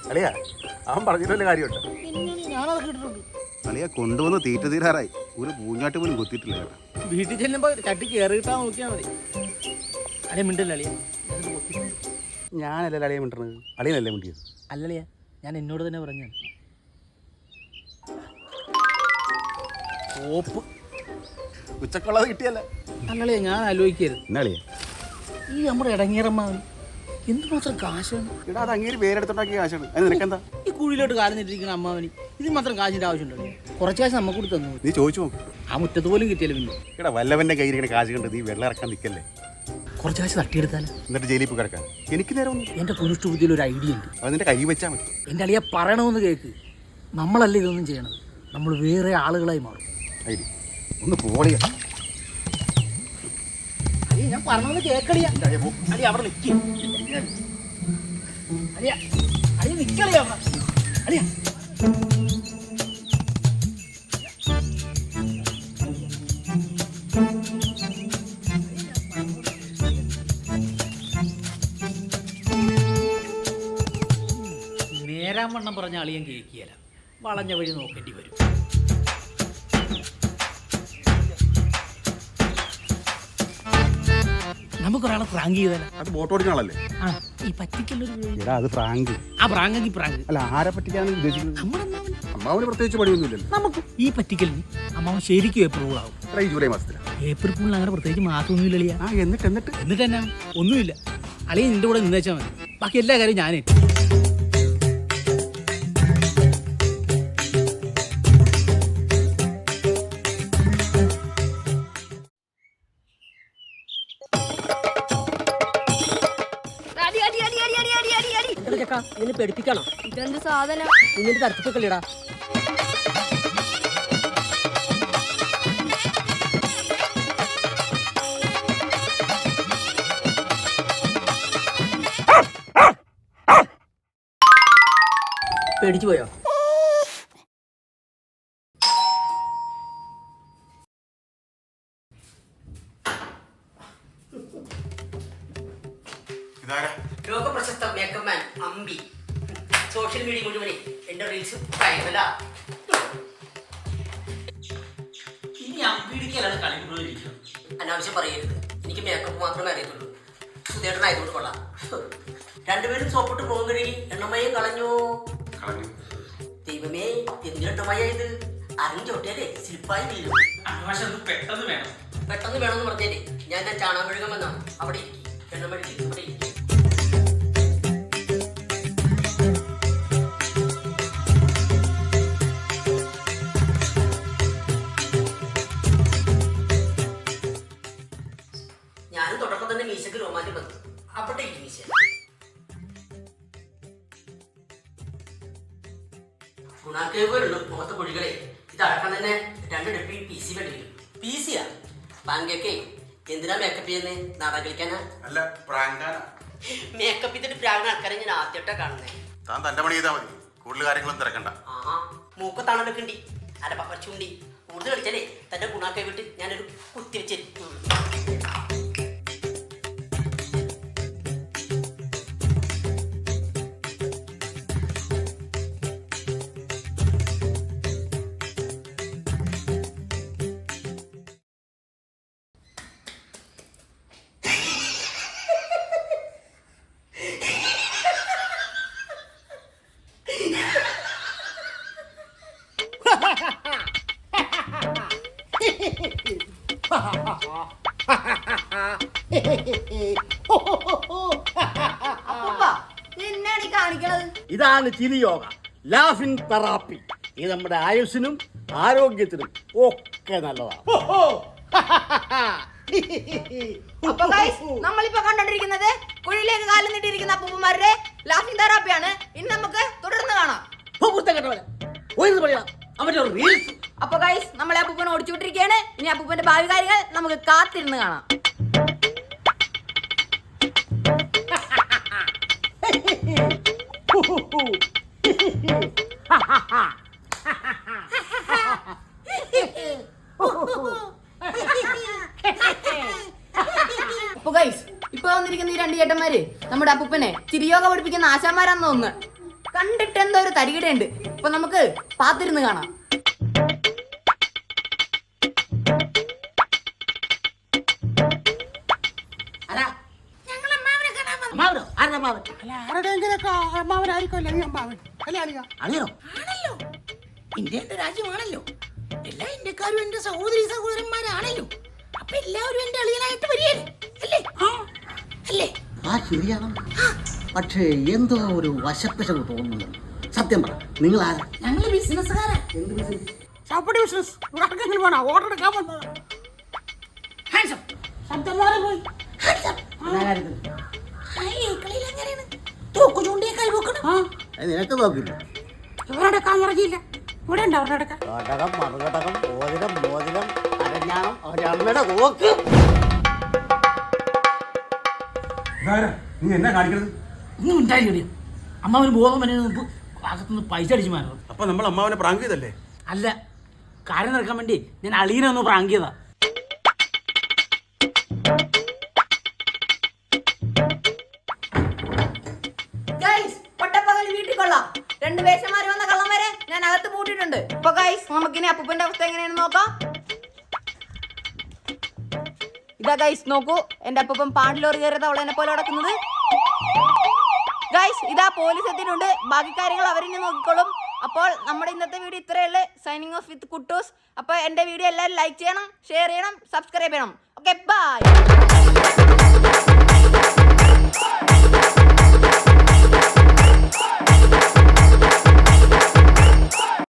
അളിയാ അവൻ പറഞ്ഞിട്ടല്ലേ കാര്യമുണ്ട്. അളിയാ കൊണ്ടുവന്ന് തീറ്റ തീരാറായി. ഒരു പൂഞ്ഞാട്ട് പോലും കൊത്തിയിട്ടില്ല. വീട്ടിൽ ചെല്ലുമ്പോ ചട്ടി കയറിയിട്ടാ നോക്കിയാ മതി. അളിയ മിണ്ടല്ലോ അളിയ. ഞാനല്ലേ അളിയെ മിണ്ടത്, അളിയനല്ലേ മിണ്ടിയത്. അല്ലളിയ, ഞാൻ എന്നോട് തന്നെ പറഞ്ഞു. ഓപ്പ് ഉച്ചക്കുള്ളത് കിട്ടിയല്ല. അല്ലളിയ, ഞാൻ ആലോചിക്കരുത്. എന്നാളിയാ ഈ നമ്മുടെ ഇടങ്ങേറമ്മാവൻ എന്തുമാത്രം കാശാണ്. ഇവിടെ അത് അങ്ങേര് പേരെടുത്തുണ്ടാക്കിയ കാശാണ്. അത് നിനക്കെന്താ? ഈ കുഴിയിലോട്ട് കാലഞ്ഞിട്ടിരിക്കുന്ന അമ്മാവന് ഇതിന് മാത്രം കാശിന്റെ ആവശ്യമുണ്ടല്ലോ. കുറച്ച് കാശ് നമുക്ക് കൂടി തന്നു. നീ ചോദിച്ചു നോക്ക്. ആ മുറ്റത്ത് പോലും കിട്ടിയല്ലോ. പിന്നെ ഇവിടെ വല്ലവന്റെ കയ്യിൽ ഇങ്ങനെ കാശ് കണ്ട് നീ വെള്ളം ഇറക്കാൻ നിൽക്കല്ലേ. കുറച്ച് കാശ് തട്ടിയെടുത്താൽ എന്നിട്ട് ജയിലിൽ പോയി കിടക്കാൻ എനിക്ക് നേരം ഒന്നും. എന്റെ തുണിഷ്ട ബുദ്ധിയിൽ ഒരു ഐഡിയ ഉണ്ട്. അത് നിന്റെ കൈ വെച്ചാൽ മതി. എന്റെ അളിയെ പറയണമെന്ന് കേക്ക്. നമ്മളല്ല ഇതൊന്നും ചെയ്യണത്, നമ്മൾ വേറെ ആളുകളായി മാറും. ഐഡിയ ഒന്ന് പോളിയാ. ഞാൻ പറഞ്ഞത് കേക്കടിയ. അടി അവിടെ നിൽക്കും. അടിയ അടി നിക്കളിയ അടിയ. നേരാൻ വണ്ണം പറഞ്ഞ അളിയൻ കേക്കിയല്ല, വളഞ്ഞ വഴി നോക്കേണ്ടി വരും. നമുക്കൊരാളെ പ്രാങ്ക് ചെയ്താലോ? അത് ബോട്ട് ഓടിക്കുന്ന ആളല്ലേ? ആ, ഈ പറ്റിക്കലൊരു അത് പ്രാങ്ക്. ആ പ്രാങ്കെങ്കിൽ പ്രാങ്ക് അല്ല, ആരെ പറ്റിക്കാണ് ഉദ്ദേശിക്കുന്നത്? അമ്മാവന് പ്രത്യേകിച്ച് പണിയൊന്നുമില്ലല്ലോ. നമുക്ക് ഈ പറ്റിക്കലിന് അമ്മാവൻ ശരിക്കും ഏപ്രിൽ ആവും. ഈ ജൂലൈ മാസത്തിലാണ്. ഏപ്രിൽ ഫുള്ളിൽ അങ്ങനെ പ്രത്യേകിച്ച് മാസമൊന്നുമില്ല അളിയ. എന്നിട്ട് തന്നെ ഒന്നുമില്ല. അളിയ നിന്റെ കൂടെ നിന്നേച്ചാൽ മതി, ബാക്കി എല്ലാ കാര്യം ഞാനേ. ഇതിന് പേടിപ്പിക്കണം. ഇതെന്ത് സാധനം? നിന്നിട്ട് തരത്തിപ്പൊക്കെല്ലേടാ. പേടിച്ചു പോയോ? ലോകപ്രശസ്ത makeup man Ambi social media മുഴുവനെ എന്റെ റീൽസ് വൈറലാ. ഇനി അമ്പിടിക്കലാണ് കളിക്കുമ്പോഴിരിക്കും. അനാവശ്യം പറയരുത്. എനിക്ക് മേക്കപ്പ് മാത്രമേ അറിയത്തുള്ളൂ. സുധേട്ടനായതുകൊണ്ട് കൊള്ളാം. രണ്ടുപേരും സോപ്പിട്ട് മുഖം കഴുകി എണ്ണമയം കളഞ്ഞു. ദൈവമേ, എന്ത് എണ്ണമയ ഇത്? അറിഞ്ഞോട്ടേ സ്ലിപ്പായി വീഴും. പെട്ടെന്ന് വേണമെന്ന് പറഞ്ഞേരെ ഞാൻ ചാണകം കഴുകാൻ വന്നാണ്. അവിടെ ഇരിക്കും, എണ്ണമഴുകി ഇവിടെ ഇരിക്കും. ഞാനും തുടക്കം തന്നെ മീശക്ക് രോമാഞ്ചം വന്നു. അവിടെ ഇരിക്കും മീശ. ഗുണാക്കേവുകളുള്ളൂ മുഖത്ത് കുഴികളെ. ഇത് അടക്കം തന്നെ 2 ഡപ്പി PC വേണ്ടി വരും. PC-യാ? ബാങ്കൊക്കെ എന്തിനാ മേക്കപ്പ് ചെയ്യുന്നേ? നാടകം കളിക്കാനാ? അല്ല, പ്രാങ്കാനാ. മേക്കപ്പ് ചെയ്തിട്ട് പ്രാങ്ക് ആൾക്കാരെ ഞാൻ ആദ്യമായിട്ടാ കാണുന്നേ. താൻ തന്റെ പണി ചെയ്താൽ മതി, കൂടുതൽ കാര്യങ്ങളൊന്നും തിരക്കണ്ട. ആ, മൂക്കത്താണെടുക്കണ്ടി. അല്ല, ചൂണ്ടി കൂടുതൽ കളിച്ചാലേ തന്റെ ഗുണാക്കെ വിട്ട് ഞാനൊരു കുത്തി വെച്ചിരിക്കും. ഇതാണ് ചിരിയോഗ, ലാഫിംഗ് തെറാപ്പി. ഇത് നമ്മുടെ ആയുസ്സിനും ആരോഗ്യത്തിനും ഒക്കെ നല്ലതാണ്. നമ്മളിപ്പോ കണ്ടോണ്ടിരിക്കുന്നത് കുഴിയിലേക്ക് കാലം നീട്ടിയിരിക്കുന്ന അപ്പൂപ്പന്മാരുടെ ലാഫിംഗ് തെറാപ്പിയാണ്. ഇനി നമുക്ക് തുടർന്ന് കാണാം. അപ്പൊ ഗൈസ്, നമ്മളെ അപ്പൂപ്പനെ ഓടിച്ചുവിട്ടിരിക്കുകയാണ്. ഇനി അപ്പൂപ്പന്റെ ഭാവി കാര്യങ്ങൾ നമുക്ക് കാത്തിരുന്ന് കാണാം. അപ്പൊ ഗൈസ്, ഇപ്പൊ വന്നിരിക്കുന്ന ഈ രണ്ട് ചേട്ടന്മാര് നമ്മുടെ അപ്പൂപ്പനെ ചിരിയോഗ പഠിപ്പിക്കുന്ന ആശാന്മാരാന്ന് തോന്നുന്നു. കണ്ടിട്ട് എന്തോ ഒരു തരികിടയുണ്ട്. അപ്പൊ നമുക്ക് പാത്തിരുന്ന് കാണാം. ഇന്ത്യയുടെ രാജ്യമാണല്ലോ, എല്ലാ ഇന്ത്യക്കാരും എന്റെ സഹോദരി സഹോദരന്മാരാണല്ലോ. അപ്പൊ എല്ലാവരും എന്റെ അളിയനായിട്ട് വരികയല്ലേ അല്ലേ? അല്ലേ? ആ ശരിയാണ്. പക്ഷേ എന്തോ ഒരു വശപ്പശവ് തോന്നുന്നു. സത്യം പറ, നിങ്ങൾ ആരാ? ഞങ്ങള് ബിസിനസ്സുകാരാ. എന്ത് ബിസിനസ്? ചാപ്പടി ബിസിനസ്. ഓർഡർ എടുക്കാൻ വന്നത്. ശബ്ദം മാറി പോയി. തോക്കു ചൂണ്ടിയെ കൈ വെക്കണം. നിനക്ക് നോക്കില്ല. ഇവരെടുക്കാൻ പറഞ്ഞില്ല. ഇവിടെ ഉണ്ട് അവരുടെ എടുക്കാൻ. കടകം മറുകടകം മോതിരം മോതിരം അരഞ്ഞാണം അവരമ്മയുടെ കോക്ക്. നീ എന്നാ കാണിക്കണത്? ഒന്നും ഉണ്ടായില്ലേ? അമ്മാവന് ബോധം വരെ മുമ്പ് അകത്തുനിന്ന് പൈസ അടിച്ചു മാറണം. അപ്പൊ നമ്മൾ അമ്മാവനെ പ്രാങ്ക് ചെയ്തല്ലേ? അല്ല, കാര്യം നടക്കാൻ വേണ്ടി ഞാൻ അളീനെ ഒന്ന് പ്രാങ്കിയതാ. പൊട്ടപ്പകൽ വീട്ടിൽ കൊള്ളാം. രണ്ട് വേഷന്മാര് വന്ന കള്ളന്മാരെ ഞാൻ അകത്ത് പൂട്ടിയിട്ടുണ്ട്. ഇപ്പൊ ഗൈസ് നമുക്കിനി അപ്പൂപ്പന്റെ അവസ്ഥ എങ്ങനെയാണെന്ന് നോക്കാം. ഇതാ ഗൈസ് നോക്കൂ, എന്റെ അപ്പൂപ്പൻ പാണ്ടിലോറി കയറിയത് അവളെന്നെ പോലെ നടക്കുന്നത്. ഗൈസ് ഇതാ പോലീസ് എത്തിയിട്ടുണ്ട്. ബാക്കി കാര്യങ്ങൾ അവരിഞ്ഞ് നോക്കിക്കോളും. അപ്പോൾ നമ്മുടെ ഇന്നത്തെ വീഡിയോ ഇത്രയേ ഉള്ളൂ. Signing off with കുട്ടൂസ്. അപ്പോൾ എൻ്റെ വീഡിയോ എല്ലാവരും ലൈക്ക് ചെയ്യണം, ഷെയർ ചെയ്യണം, സബ്സ്ക്രൈബ് ചെയ്യണം. Okay, by.